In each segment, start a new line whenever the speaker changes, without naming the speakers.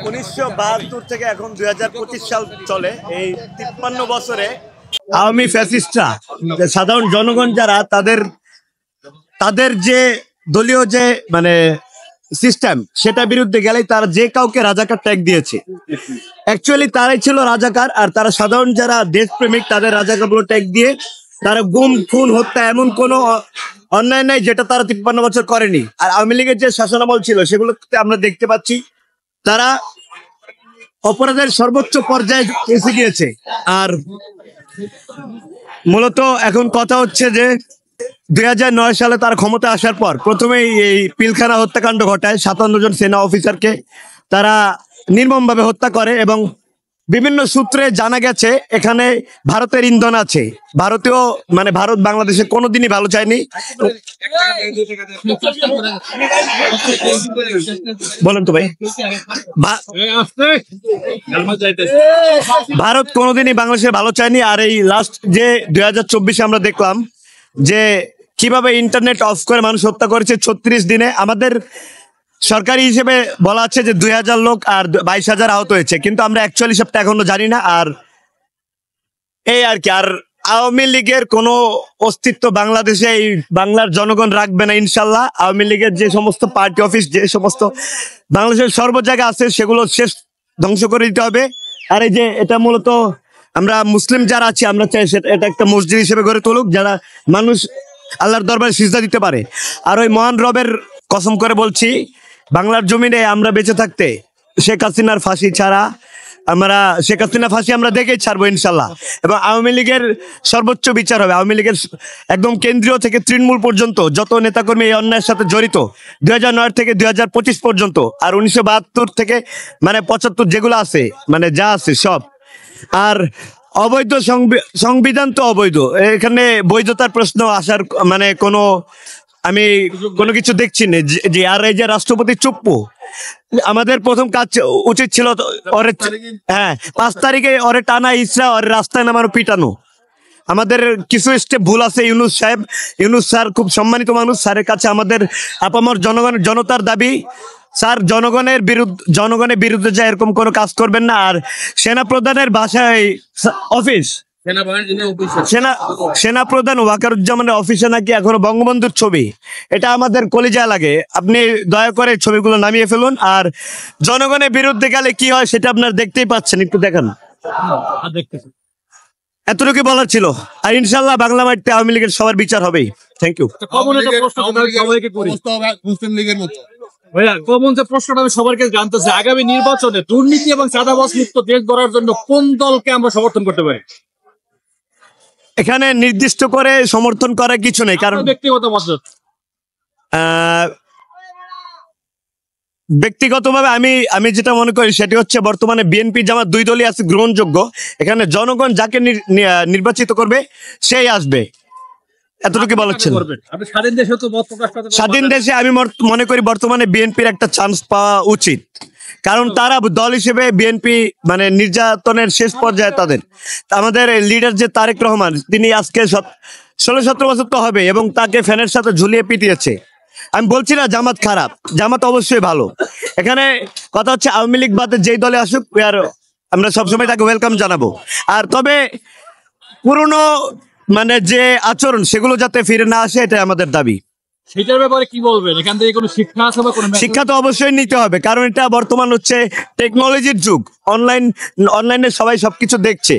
1972 থেকে এখন 2025 সাল চলে। এই 53 বছরে আওয়ামী ফ্যাসিস্টরা, সাধারণ জনগণ যারা তাদের যে দলীয় যে মানে সিস্টেম, সেটা বিরুদ্ধে গেলেই তারা যে কাউকে রাজাকার ট্যাগ দিয়েছে। অ্যাকচুয়ালি তারাই ছিল রাজাকার, আর তারা সাধারণ যারা দেশপ্রেমিক তাদের রাজাকার বলে ট্যাগ দিয়ে তারা গুম খুন হত্যা এমন কোনো অন্যায় নাই যেটা তারা 53 বছর করেনি। আর আওয়ামী লীগের যে শাসনামল ছিল সেগুলোতে আমরা দেখতে পাচ্ছি তারা অপরাধের সর্বোচ্চ পর্যায়ে এসে গিয়েছে। আর মূলত এখন কথা হচ্ছে যে 2009 সালে তারা ক্ষমতা আসার পর প্রথমেই এই পিলখানা হত্যাকাণ্ড ঘটায়। 57 জন সেনা অফিসারকে তারা নির্মমভাবে হত্যা করে এবং বিভিন্ন সূত্রে জানা গেছে এখানে ভারতের ইন্ধন আছে। ভারতীয় মানে ভারত বাংলাদেশে কোনোদিনই ভালো চায়নি। বলেন তো ভাই, ভারত কোনোদিনই বাংলাদেশে ভালো চায়নি। আর এই লাস্ট যে 2024 আমরা দেখলাম যে কিভাবে ইন্টারনেট অফ করে মানুষ হত্যা করেছে 36 দিনে। আমাদের সরকারি হিসেবে বলা আছে যে 2000 লোক আর 22,000 আহত হয়েছে, কিন্তু আমরা অ্যাকচুয়ালি সবটা এখনো জানি না। আর এই আর কি, আর আওয়ামী লীগের কোনো অস্তিত্ব বাংলাদেশে এই বাংলার জনগণ রাখবে না ইনশাল্লাহ। আওয়ামী লীগের যে সমস্ত পার্টি অফিস, যে সমস্ত বাংলাদেশের সর্ব জায়গায় আছে, সেগুলো শেষ ধ্বংস করে দিতে হবে। আর এই যে এটা মূলত আমরা মুসলিম যারা আছি আমরা চাই এটা একটা মসজিদ হিসেবে গড়ে তুলুক, যারা মানুষ আল্লাহর দরবারে সিজদা দিতে পারে। আর ওই মহান রবের কসম করে বলছি, বাংলার জমিনে আমরা বেঁচে থাকতে শেখ হাসিনার ফাঁসি ছাড়া শেখ হাসিনা ফাঁসি আমরা দেখেই ছাড়বো ইনশাল্লাহ। এবং আওয়ামী লীগের সর্বোচ্চ বিচার হবে। আওয়ামী লীগের একদম কেন্দ্রীয় থেকে তৃণমূল পর্যন্ত যত নেতাকর্মী এই অন্যায়ের সাথে জড়িত 2009 থেকে 2025 পর্যন্ত, আর 1972 থেকে মানে 75 যেগুলো আছে মানে যা আছে সব। আর অবৈধ সংবিধান তো অবৈধ, এখানে বৈধতার প্রশ্ন আসার মানে আমি কোনো কিছু দেখছি না। যে আর এই যে রাষ্ট্রপতি চুপ্পু, আমাদের প্রথম কাজ উচিত ছিল ওরে 5 তারিখে ওরে টানা ইসরা ওরে রাস্তায় নামানো পিটানো। আমাদের কিছু স্টেপ ভুল আছে। ইউনূস স্যার খুব সম্মানিত মানুষ, স্যারের কাছে আমাদের আপামর জনতার দাবি, স্যার জনগণের বিরুদ্ধে যায় এরকম কোনো কাজ করবেন না। আর সেনা প্রধানের বাসায় অফিস, সেনা প্রধান ওয়াকারুজ্জামানের অফিসে নাকি এখনো বঙ্গবন্ধুর ছবি। এটা আমাদের কলিজায় লাগে। আপনি দয়া করে ছবিগুলো নামিয়ে ফেলুন। আর জনগণের বিরুদ্ধে গেলে কি হয় সেটা আপনারা দেখতেই পাচ্ছেন, একটু দেখান। এতটুকু বলার ছিল। আর ইনশাল্লাহ বাংলা মাটিতে আওয়ামী লীগের সবার বিচার হবেই। Thank you.
কমন যে প্রশ্নটা আমি সবাইকে জানতে চাই, আগামী নির্বাচনে দুর্নীতি এবং চাঁদাবাজ মুক্ত দেশ গড়ার জন্য কোন দলকে আমরা সমর্থন করতে পারি?
এখানে নির্দিষ্ট করে সমর্থন করার কিছু নেই, কারণ
ব্যক্তিগত মতামত।
ব্যক্তিগতভাবে আমি যেটা মনে করি সেটি হচ্ছে বর্তমানে বিএনপি জামাত দুই দলই আছে গ্রহণযোগ্য। এখানে জনগণ যাকে নির্বাচিত করবে সেই আসবে, এতটুকু বলার ছিল। স্বাধীন দেশে আমি মনে করি বর্তমানে বিএনপির একটা চান্স পাওয়া উচিত, কারণ তারা দল হিসেবে বিএনপি মানে নির্যাতনের শেষ পর্যায়ে তাদের। আমাদের লিডার যে তারেক রহমান, তিনি আজকে 16-17 বছর তো হবে এবং তাকে ফ্যানের সাথে ঝুলিয়ে পিটিয়েছে। আমি বলছি না জামাত খারাপ, জামাত অবশ্যই ভালো। এখানে কথা হচ্ছে আওয়ামী লীগ বাদে যেই দলে আসুক আমরা সবসময় তাকে ওয়েলকাম জানাবো। আর তবে পুরনো মানে যে আচরণ সেগুলো যাতে ফিরে না আসে, এটা আমাদের দাবি।
সেটার ব্যাপারে কি বলবেন? এখান থেকে কোনো শিক্ষা আছে বা কোনো
শিক্ষা তো অবশ্যই নিতে হবে, কারণ এটা বর্তমান হচ্ছে টেকনোলজির যুগ। অনলাইনে সবাই সবকিছু দেখছে,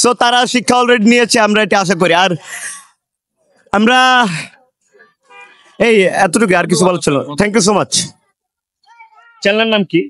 সো তারা শিক্ষা অলরেডি নিয়েছে, আমরা এটা আশা করি। আর আমরা এই এতটুকু, আর কিছু বলার ছিল। Thank you so much. চ্যানেলের নাম কি?